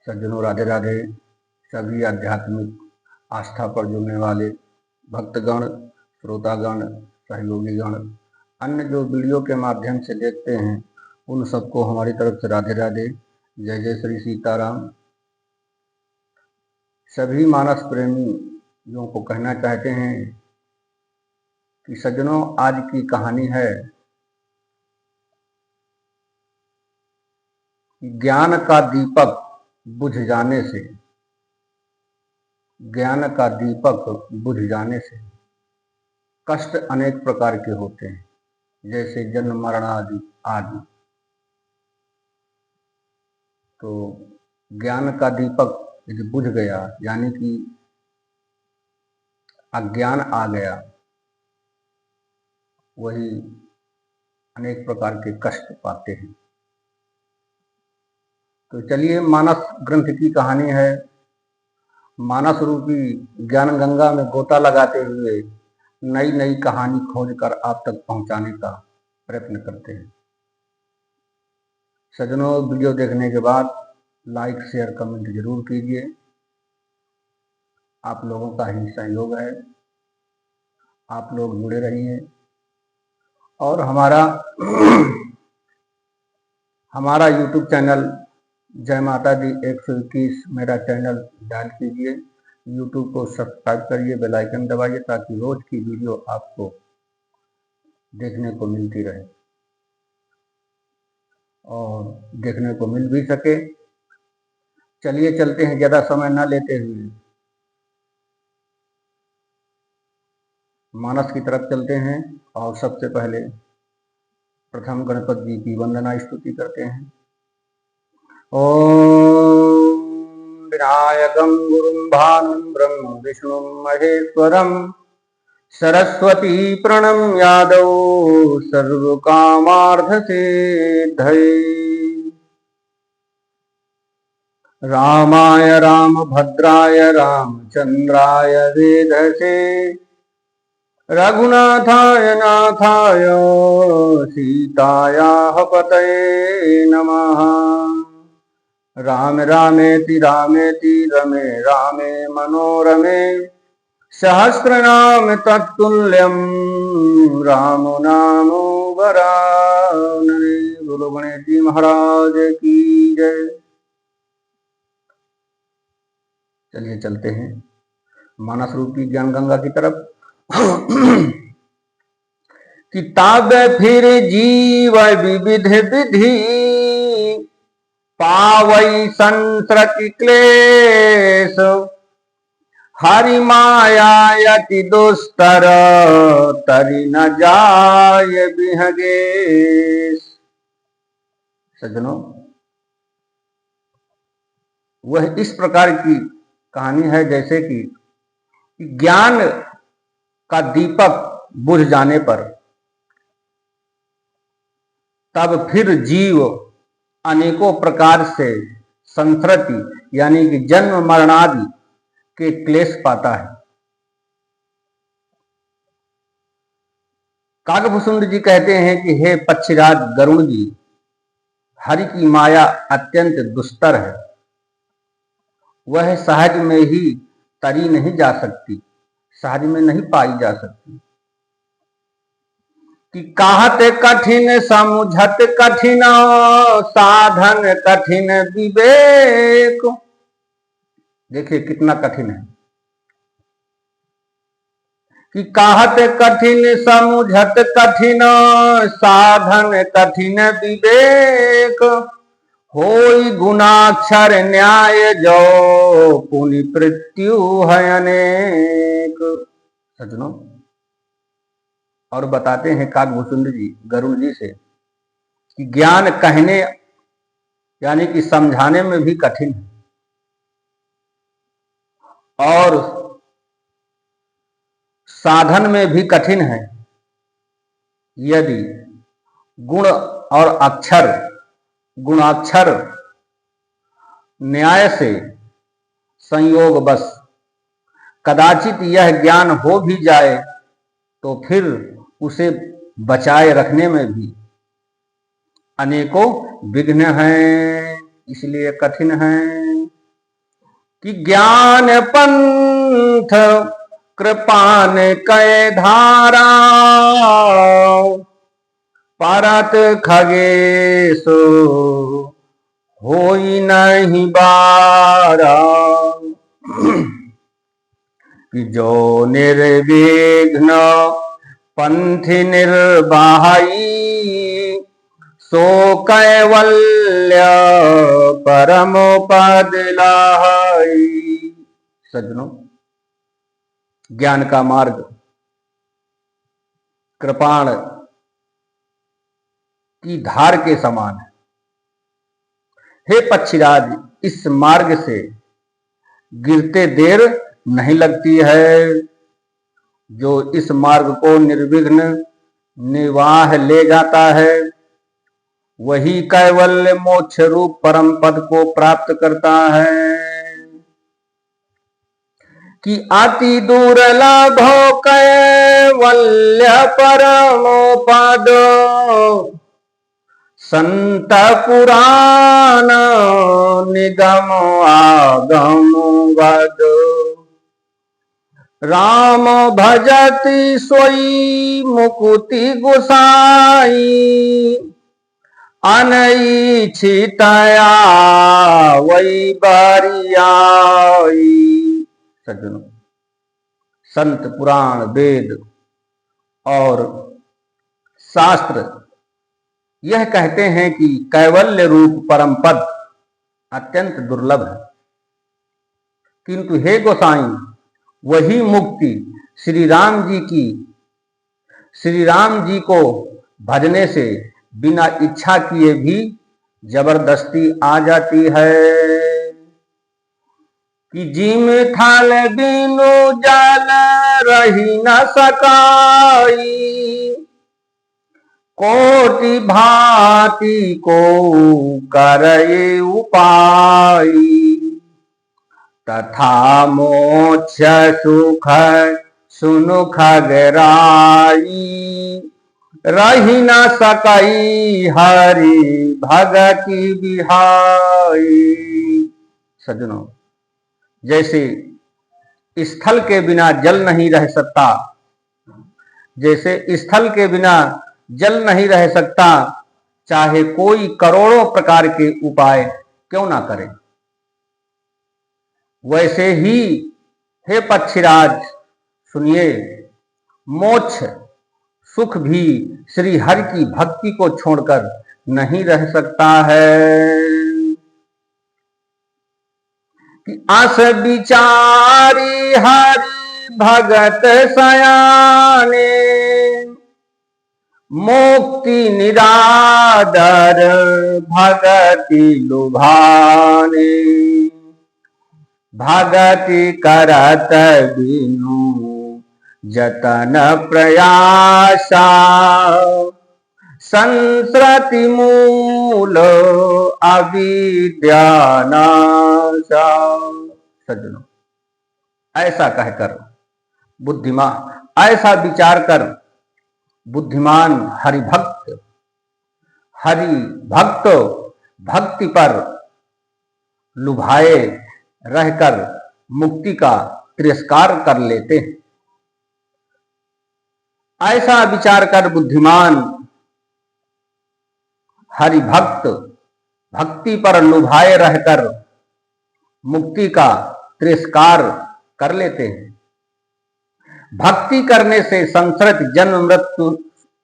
सज्जनों, राधे राधे। सभी आध्यात्मिक आस्था पर जुड़ने वाले भक्तगण, श्रोतागण, सहयोगीगण, अन्य जो वीडियो के माध्यम से देखते हैं, उन सबको हमारी तरफ से राधे राधे, जय जय श्री सीताराम। सभी मानस प्रेमियों को कहना चाहते हैं कि सज्जनों, आज की कहानी है ज्ञान का दीपक बुझ जाने से। ज्ञान का दीपक बुझ जाने से कष्ट अनेक प्रकार के होते हैं, जैसे जन्म मरण आदि आदि। तो ज्ञान का दीपक यदि बुझ गया, यानी कि अज्ञान आ गया, वही अनेक प्रकार के कष्ट पाते हैं। तो चलिए, मानस ग्रंथ की कहानी है। मानस रूपी ज्ञान गंगा में गोता लगाते हुए नई नई कहानी खोजकर आप तक पहुंचाने का प्रयत्न करते हैं। सज्जनों, वीडियो देखने के बाद लाइक शेयर कमेंट जरूर कीजिए। आप लोगों का ही सहयोग है, आप लोग जुड़े रहिए। और हमारा यूट्यूब चैनल जय माता दी 121 मेरा चैनल डायल कीजिए, यूट्यूब को सब्सक्राइब करिए, बेल आइकन दबाइए, ताकि रोज की वीडियो आपको देखने को मिलती रहे और देखने को मिल भी सके। चलिए चलते हैं, ज्यादा समय न लेते हुए मानस की तरफ चलते हैं। और सबसे पहले प्रथम गणपति जी की वंदना स्तुति करते हैं। ओम विनायकं गुरुं भानुं ब्रह्म विष्णुं महेश्वरं सरस्वती प्रणम्य यादव सर्वकामार्थ सिद्धये। रामाय रामभद्राय रामचंद्राय वेधसे रघुनाथाय नाथाय सीतायाः पतये नमः। राम रामेति रामेति रमे रामे मनोरमे सहस्रनाम तत्तुल्यं राम नाम वरानने। बोलो गणेश जी महाराज की जय। चलिए चलते हैं मानस रूपी ज्ञान गंगा की तरफ। किताब फिर जीव विविध विधि पावई संसृति क्लेश हरि माया यति दुस्तर तरि न जाय बिहगेश। सज्जनों, वह इस प्रकार की कहानी है जैसे कि ज्ञान का दीपक बुझ जाने पर तब फिर जीव अनेकों प्रकार से संसृति यानी कि जन्म मरणादि के क्लेश पाता है। काकभूषुंड जी कहते हैं कि हे पक्षीराज गरुण जी, हरि की माया अत्यंत दुस्तर है, वह सहज में ही तरी नहीं जा सकती, सहज में नहीं पाई जा सकती। कि कहत कठिन समुझत कठिन साधन कठिन विवेक। देखिए कितना कठिन है। कि कहत कठिन समुझत कठिन साधन कठिन विवेक होई गुणाक्षर न्याय जो पुनि मृत्यु है अनेक। सज्जनों, और बताते हैं काकभूषुंड जी गरुड़ जी से कि ज्ञान कहने यानी कि समझाने में भी कठिन है और साधन में भी कठिन है, यदि गुण और अक्षर गुणाक्षर न्याय से संयोग बस कदाचित यह ज्ञान हो भी जाए तो फिर उसे बचाए रखने में भी अनेकों विघ्न हैं, इसलिए कठिन है। कि ज्ञान पंथ कृपान कै धारा, परत खगेशो होई नहीं बारा। कि जो निर्विघ्न पंथि निर्वाही, सो कैवल्य परम पद लाही। सज्जनों, ज्ञान का मार्ग कृपाण की धार के समान है। हे पक्षीराज, इस मार्ग से गिरते देर नहीं लगती है। जो इस मार्ग को निर्विघ्न निर्वाह ले जाता है, वही कैवल्य मोक्ष रूप परम पद को प्राप्त करता है। कि अति दुर्लभ कैवल्य परम पद, संत पुराण निगम आगम वद। राम भजति सोई मुकुति गोसाई, अनैच्छितया वही बारियाई। सज्जनों, संत पुराण वेद और शास्त्र यह कहते हैं कि कैवल्य रूप परम पद अत्यंत दुर्लभ है, किंतु हे गोसाई, वही मुक्ति श्री राम जी को भजने से बिना इच्छा किए भी जबरदस्ती आ जाती है। कि जिम थल बिनु जल रही न सकाई, कोटि भांति को करे उपाय। तथा मोक्ष सुख सुनु खगराई, रही न सकई हरि भगति बिहाई। सज्जनों, जैसे स्थल के बिना जल नहीं रह सकता, जैसे स्थल के बिना जल नहीं रह सकता, चाहे कोई करोड़ों प्रकार के उपाय क्यों ना करे, वैसे ही हे पक्षीराज सुनिए, मोक्ष सुख भी श्री हरि की भक्ति को छोड़कर नहीं रह सकता है। कि आस विचारी हरि भगत सयाने, मुक्ति निरादर भगति लुभाने। भगति करत बिनु जतन प्रयासा, संस्कृति मूल अविद्या नाशा। सज्जनों, ऐसा कहकर बुद्धिमान, ऐसा विचार कर बुद्धिमान हरि भक्त भक्ति पर लुभाए रहकर मुक्ति का तिरस्कार कर लेते हैं। ऐसा विचार कर बुद्धिमान हरि भक्त भक्ति पर लुभाए रहकर मुक्ति का तिरस्कार कर लेते हैं। भक्ति करने से संसृत जन्म मृत्यु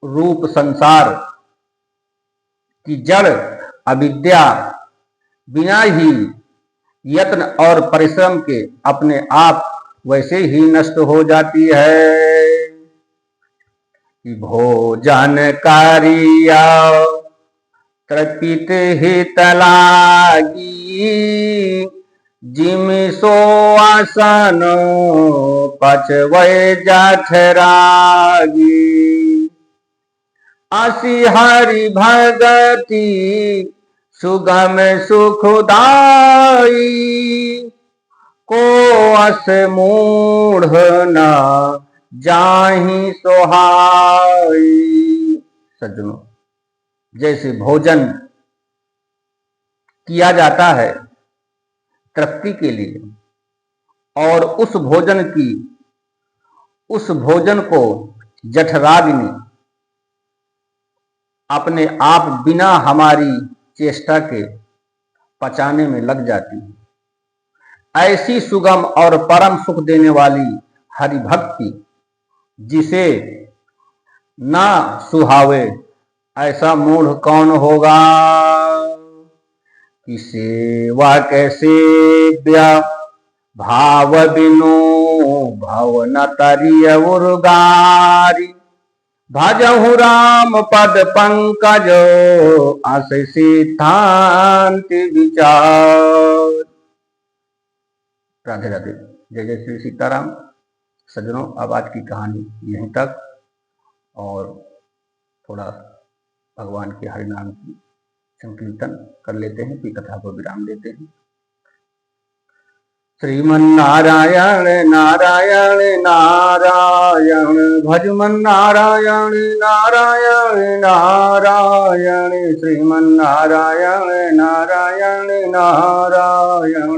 रूप संसार की जड़ अविद्या बिना ही यत्न और परिश्रम के अपने आप वैसे ही नष्ट हो जाती है। कि भोजन कारिया तृपित हित लागी, जिम सो आसन पचवै जठरागी। आसी हरि भगति सुगम सुखदाई, को अस मूढ़ न जाहि सोहाई। सज्जनों, जैसे भोजन किया जाता है तृप्ति के लिए, और उस भोजन को जठराग्नि अपने आप बिना हमारी चेष्टा के पचाने में लग जाती है। ऐसी सुगम और परम सुख देने वाली हरि भक्ति जिसे ना सुहावे ऐसा मूढ़ कौन होगा, कि सेवा कैसे व्या भाव बिनु भव न तरिय उर्गारी, भजहु राम पद पंकज आस सिद्धांत विचार। राधे राधे, जय जय श्री सीताराम। सज्जनों, अब आज की कहानी यहीं तक, और थोड़ा भगवान के हरिनाम की संकीर्तन कर लेते हैं, फिर कथा को विराम देते हैं। श्रीमन्नारायण नारायण नारायण, भजमन नारायण नारायण नारायण, श्रीमन्नारायण नारायण नारायण,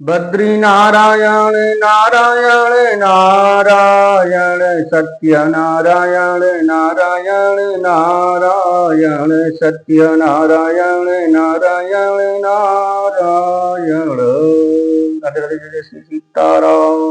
बद्री नारायण नारायण नारायण, सत्य नारायण नारायण नारायण, सत्य नारायण नारायण नारायण। राधे राधे, जय श्री सीताराम।